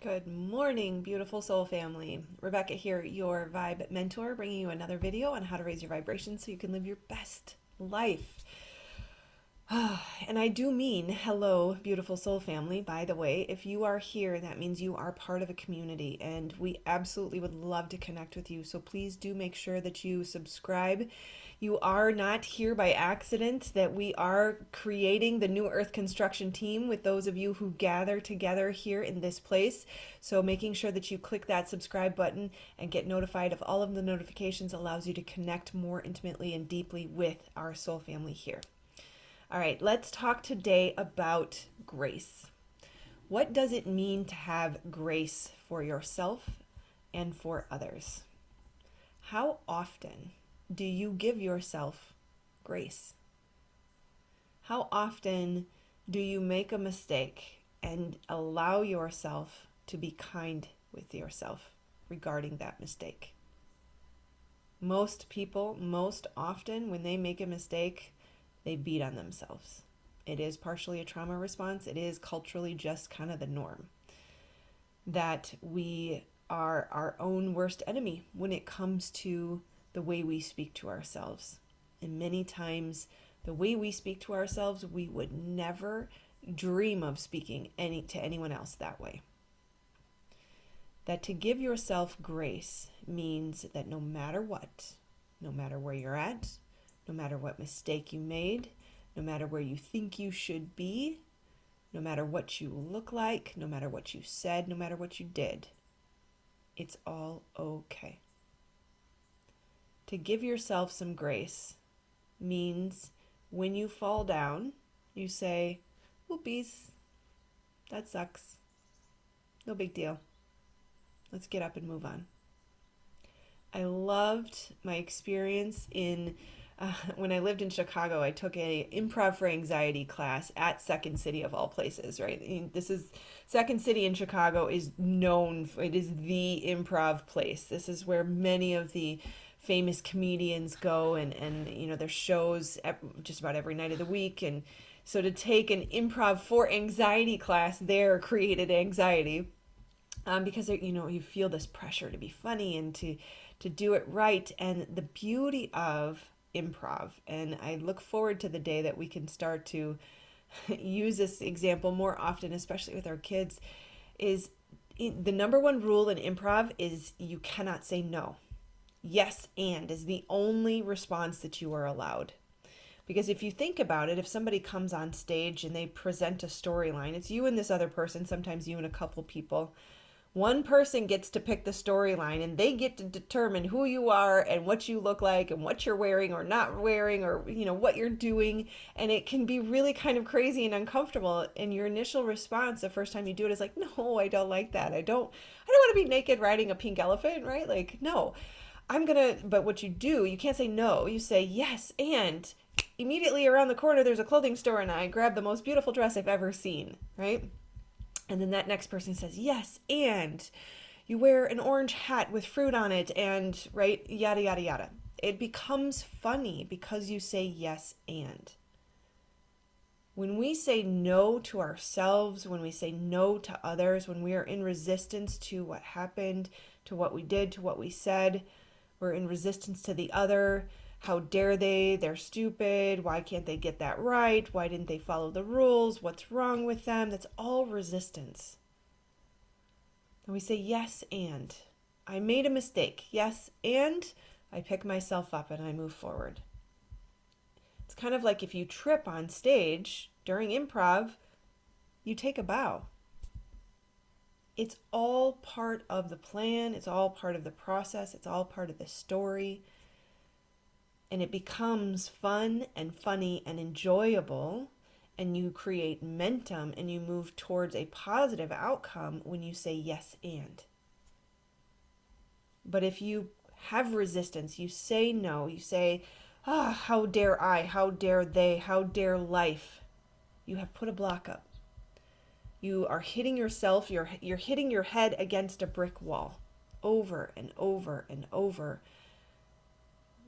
Good morning, beautiful soul family. Rebecca here, your vibe mentor, bringing you another video on how to raise your vibration so you can live your best life. And I do mean hello, beautiful soul family. By the way, if you are here, that means you are part of a community, and we absolutely would love to connect with you. So please do make sure that you subscribe. You are not here by accident, that we are creating the New Earth Construction team with those of you who gather together here in this place. So making sure that you click that subscribe button and get notified of all of the notifications allows you to connect more intimately and deeply with our soul family here. All right, let's talk today about grace. What does it mean to have grace for yourself and for others? How often do you give yourself grace? How often do you make a mistake and allow yourself to be kind with yourself regarding that mistake? Most people, most often, when they make a mistake, they beat on themselves. It is partially a trauma response. It is culturally just kind of the norm that we are our own worst enemy when it comes to the way we speak to ourselves. And many times, the way we speak to ourselves, we would never dream of speaking to anyone else that way. That to give yourself grace means that no matter what, no matter where you're at, no matter what mistake you made, no matter where you think you should be, no matter what you look like, no matter what you said, no matter what you did, it's all okay. To give yourself some grace means when you fall down, you say, "Oopies, that sucks. No big deal. Let's get up and move on." I loved my experience when I lived in Chicago. I took a improv for anxiety class at Second City of all places, right? This is Second City in Chicago is known for, it is the improv place. This is where many of the famous comedians go, and there's shows just about every night of the week. And so to take an improv for anxiety class there created anxiety, because you feel this pressure to be funny and to do it right. And the beauty of improv, and I look forward to the day that we can start to use this example more often, especially with our kids, is the number one rule in improv is you cannot say no. Yes and is the only response that you are allowed. Because if you think about it, if somebody comes on stage and they present a storyline, it's you and this other person, sometimes you and a couple people. One person gets to pick the storyline, and they get to determine who you are and what you look like and what you're wearing or not wearing, or what you're doing. And it can be really kind of crazy and uncomfortable. And your initial response the first time you do it is like, "No, I don't like that. I don't want to be naked riding a pink elephant," right? Like, no. But what you do, you can't say no. You say yes, and immediately around the corner there's a clothing store, and I grab the most beautiful dress I've ever seen, right? And then that next person says, "Yes, and you wear an orange hat with fruit on it," and right, yada, yada, yada. It becomes funny because you say yes, and. When we say no to ourselves, when we say no to others, when we are in resistance to what happened, to what we did, to what we said, we're in resistance to the other. How dare they? They're stupid. Why can't they get that right? Why didn't they follow the rules? What's wrong with them? That's all resistance. And we say, "Yes, and I made a mistake. Yes, and I pick myself up and I move forward." It's kind of like if you trip on stage during improv, you take a bow. It's all part of the plan. It's all part of the process. It's all part of the story. And it becomes fun and funny and enjoyable, and you create momentum and you move towards a positive outcome when you say yes and. But if you have resistance, you say no, you say, "How dare I, how dare they, how dare life," you have put a block up. You are hitting yourself, you're hitting your head against a brick wall over and over and over.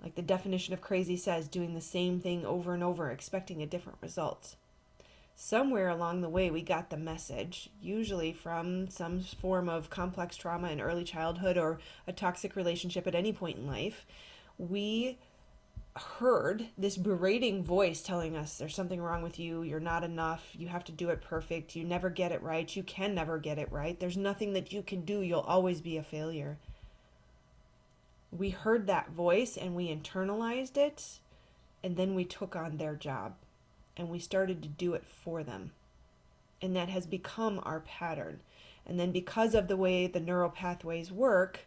Like the definition of crazy says, doing the same thing over and over, expecting a different result. Somewhere along the way, we got the message, usually from some form of complex trauma in early childhood or a toxic relationship at any point in life. We heard this berating voice telling us there's something wrong with you, you're not enough, you have to do it perfect, you never get it right, you can never get it right, there's nothing that you can do, you'll always be a failure. We heard that voice and we internalized it, and then we took on their job and we started to do it for them. And that has become our pattern. And then because of the way the neural pathways work,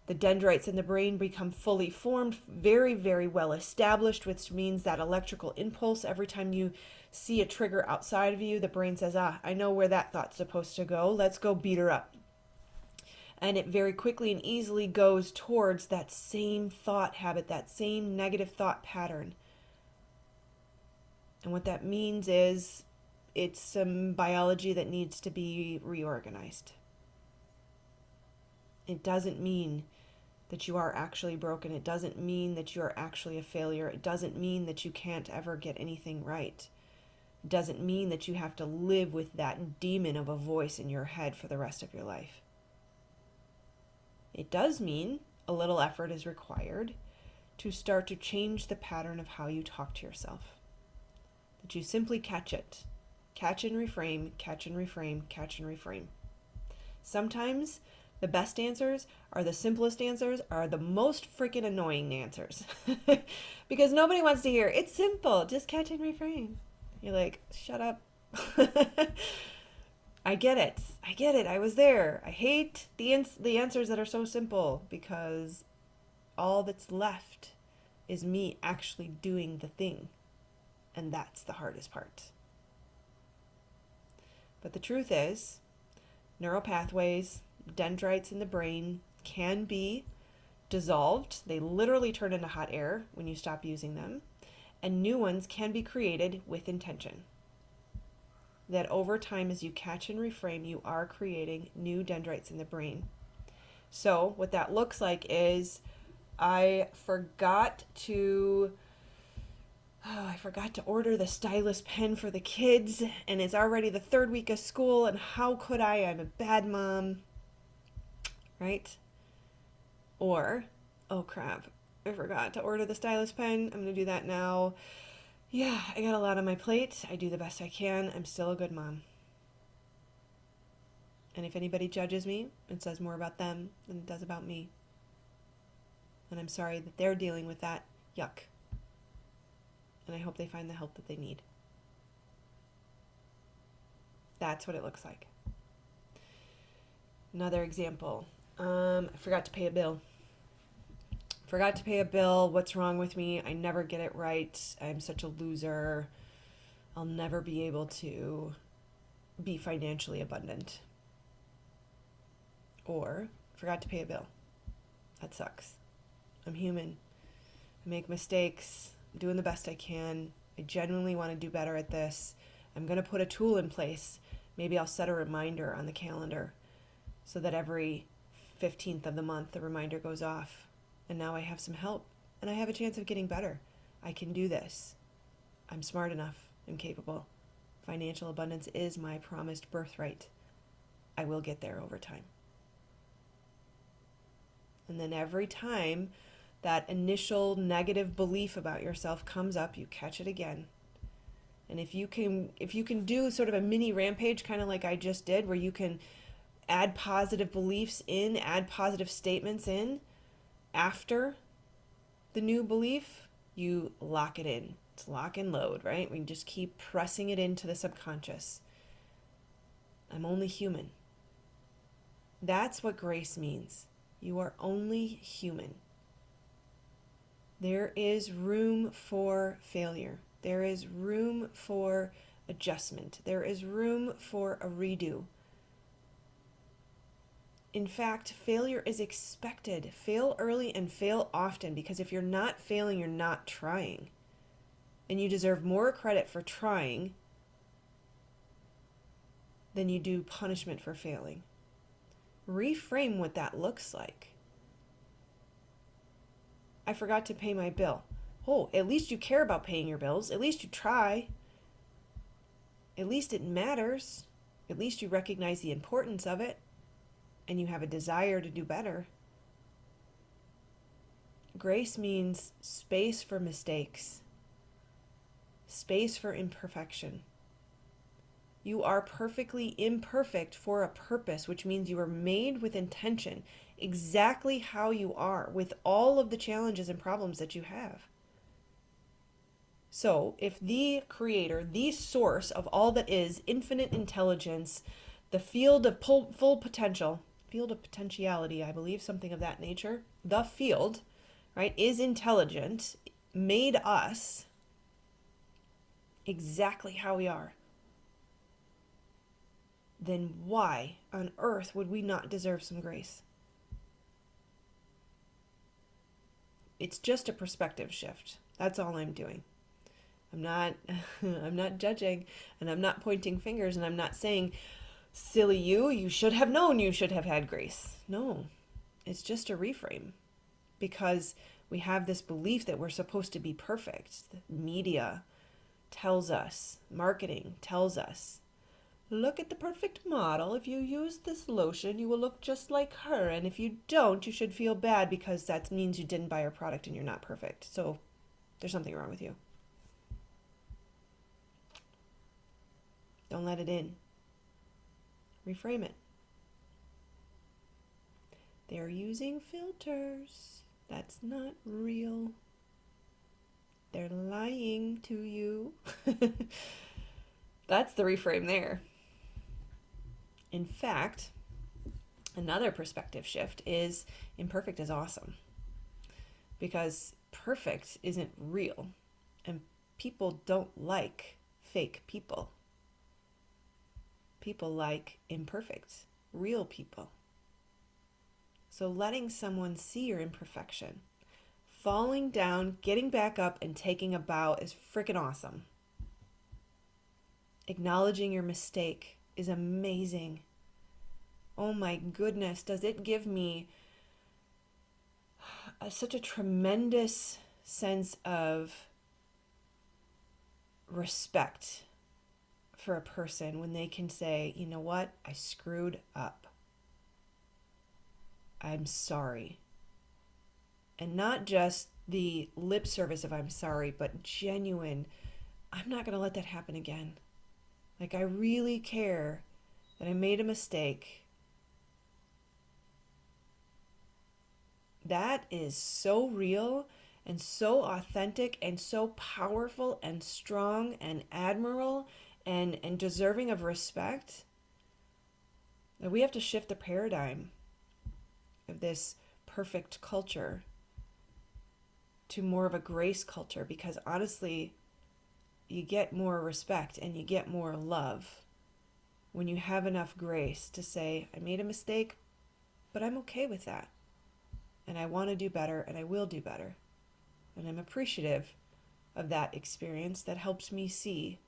the dendrites in the brain become fully formed, very, very well established, which means that electrical impulse, every time you see a trigger outside of you, the brain says, I know where that thought's supposed to go. Let's go beat her up. And it very quickly and easily goes towards that same thought habit, that same negative thought pattern. And what that means is it's some biology that needs to be reorganized. It doesn't mean that you are actually broken. It doesn't mean that you are actually a failure. It doesn't mean that you can't ever get anything right. It doesn't mean that you have to live with that demon of a voice in your head for the rest of your life. It does mean a little effort is required to start to change the pattern of how you talk to yourself. That you simply catch it. Catch and reframe, catch and reframe, catch and reframe. Sometimes the best answers are the simplest answers, are the most freaking annoying answers. Because nobody wants to hear, it's simple, just catch and reframe. You're like, shut up. I get it. I was there. I hate the answers that are so simple, because all that's left is me actually doing the thing. And that's the hardest part. But the truth is, neural pathways, dendrites in the brain can be dissolved. They literally turn into hot air when you stop using them. And new ones can be created with intention. That over time, as you catch and reframe, you are creating new dendrites in the brain. So what that looks like is, I forgot to order the stylus pen for the kids, and it's already the third week of school, and how could I? I'm a bad mom, right? Or, oh crap, I forgot to order the stylus pen. I'm going to do that now. Yeah, I got a lot on my plate. I do the best I can. I'm still a good mom. And if anybody judges me, it says more about them than it does about me. And I'm sorry that they're dealing with that. Yuck. And I hope they find the help that they need. That's what it looks like. Another example. I forgot to pay a bill. What's wrong with me? I never get it right. I'm such a loser. I'll never be able to be financially abundant. Or, forgot to pay a bill. That sucks. I'm human. I make mistakes. I'm doing the best I can. I genuinely want to do better at this. I'm going to put a tool in place. Maybe I'll set a reminder on the calendar so that every 15th of the month the reminder goes off. And now I have some help, and I have a chance of getting better. I can do this. I'm smart enough. I'm capable. Financial abundance is my promised birthright. I will get there over time. And then every time that initial negative belief about yourself comes up, you catch it again. And if you can do sort of a mini rampage, kind of like I just did, where you can add positive beliefs in, add positive statements in after the new belief, you lock it in. It's lock and load, right? We just keep pressing it into the subconscious. I'm only human. That's what grace means. You are only human. There is room for failure. There is room for adjustment. There is room for a redo. In fact, failure is expected. Fail early and fail often, because if you're not failing, you're not trying. And you deserve more credit for trying than you do punishment for failing. Reframe what that looks like. I forgot to pay my bill. Oh, at least you care about paying your bills. At least you try. At least it matters. At least you recognize the importance of it and you have a desire to do better. Grace means space for mistakes, space for imperfection. You are perfectly imperfect for a purpose, which means you are made with intention, exactly how you are, with all of the challenges and problems that you have. So, if the creator, the source of all that is, infinite intelligence, the field of full potential, field of potentiality, I believe, something of that nature, the field, right, is intelligent, made us exactly how we are, then why on earth would we not deserve some grace? It's just a perspective shift. That's all I'm doing. I'm not I'm not judging, and I'm not pointing fingers, and I'm not saying, silly you should have known you should have had grace. No. It's just a reframe, because we have this belief that we're supposed to be perfect. The media tells us, marketing tells us, look at the perfect model. If you use this lotion, you will look just like her. And if you don't, you should feel bad because that means you didn't buy her product and you're not perfect. So there's something wrong with you. Don't let it in. Reframe it. They're using filters. That's not real. They're lying to you. That's the reframe there. In fact, another perspective shift is imperfect is awesome, because perfect isn't real, and people don't like fake people. People like imperfect, real people. So letting someone see your imperfection, falling down, getting back up, and taking a bow is freaking awesome. Acknowledging your mistake is amazing. Oh my goodness, does it give me such a tremendous sense of respect for a person when they can say, you know what, I screwed up. I'm sorry. And not just the lip service of I'm sorry, but genuine, I'm not going to let that happen again. Like, I really care that I made a mistake. That is so real and so authentic and so powerful and strong and admirable and deserving of respect that we have to shift the paradigm of this perfect culture to more of a grace culture, because honestly, you get more respect and you get more love when you have enough grace to say, I made a mistake, but I'm okay with that. And I want to do better, and I will do better. And I'm appreciative of that experience that helps me see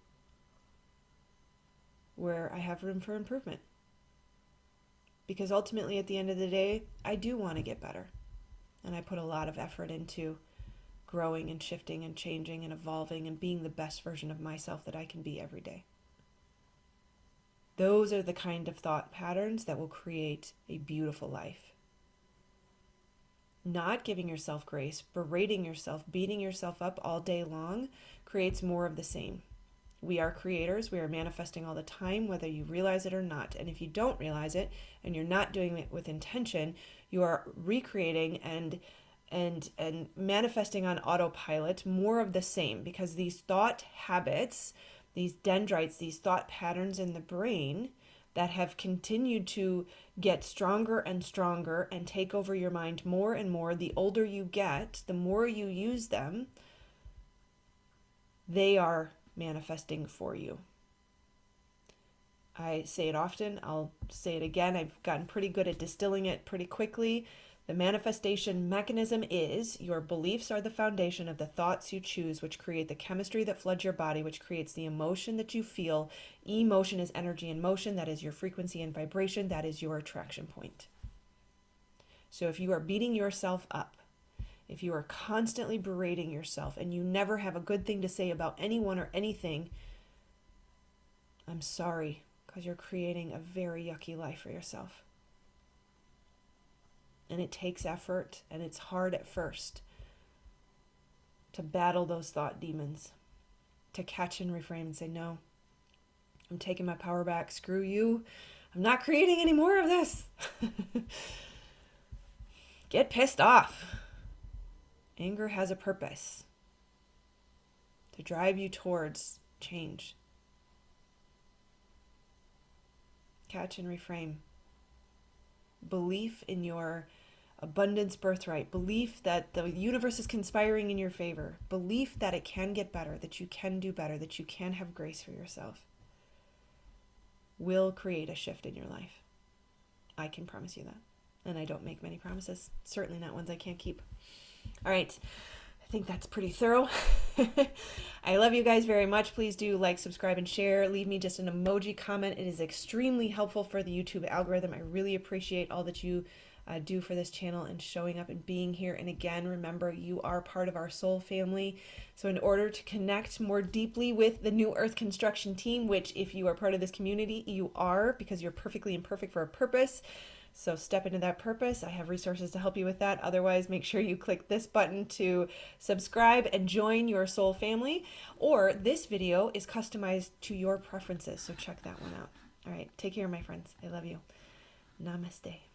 where I have room for improvement. Because ultimately, at the end of the day, I do want to get better. And I put a lot of effort into growing and shifting and changing and evolving and being the best version of myself that I can be every day. Those are the kind of thought patterns that will create a beautiful life. Not giving yourself grace, berating yourself, beating yourself up all day long creates more of the same. We are creators. We are manifesting all the time, whether you realize it or not. And if you don't realize it and you're not doing it with intention, you are recreating and manifesting on autopilot more of the same, because these thought habits, these dendrites, these thought patterns in the brain that have continued to get stronger and stronger and take over your mind more and more, the older you get, the more you use them, they are manifesting for you. I say it often, I'll say it again, I've gotten pretty good at distilling it pretty quickly. The manifestation mechanism is your beliefs are the foundation of the thoughts you choose, which create the chemistry that floods your body, which creates the emotion that you feel. Emotion is energy in motion. That is your frequency and vibration. That is your attraction point. So if you are beating yourself up, if you are constantly berating yourself and you never have a good thing to say about anyone or anything, I'm sorry, because you're creating a very yucky life for yourself. And it takes effort, and it's hard at first to battle those thought demons, to catch and reframe and say, no, I'm taking my power back. Screw you. I'm not creating any more of this. Get pissed off. Anger has a purpose to drive you towards change. Catch and reframe. Belief in your abundance birthright. Belief that the universe is conspiring in your favor. Belief that it can get better, that you can do better, that you can have grace for yourself will create a shift in your life. I can promise you that. And I don't make many promises. Certainly not ones I can't keep. All right. I think that's pretty thorough. I love you guys very much. Please do like, subscribe, and share. Leave me just an emoji comment. It is extremely helpful for the YouTube algorithm. I really appreciate all that you do for this channel and showing up and being here. And again, remember, you are part of our soul family. So in order to connect more deeply with the New Earth Construction team, which if you are part of this community, you are, because you're perfectly imperfect for a purpose. So step into that purpose. I have resources to help you with that. Otherwise, make sure you click this button to subscribe and join your soul family. Or this video is customized to your preferences. So check that one out. All right. Take care, my friends. I love you. Namaste.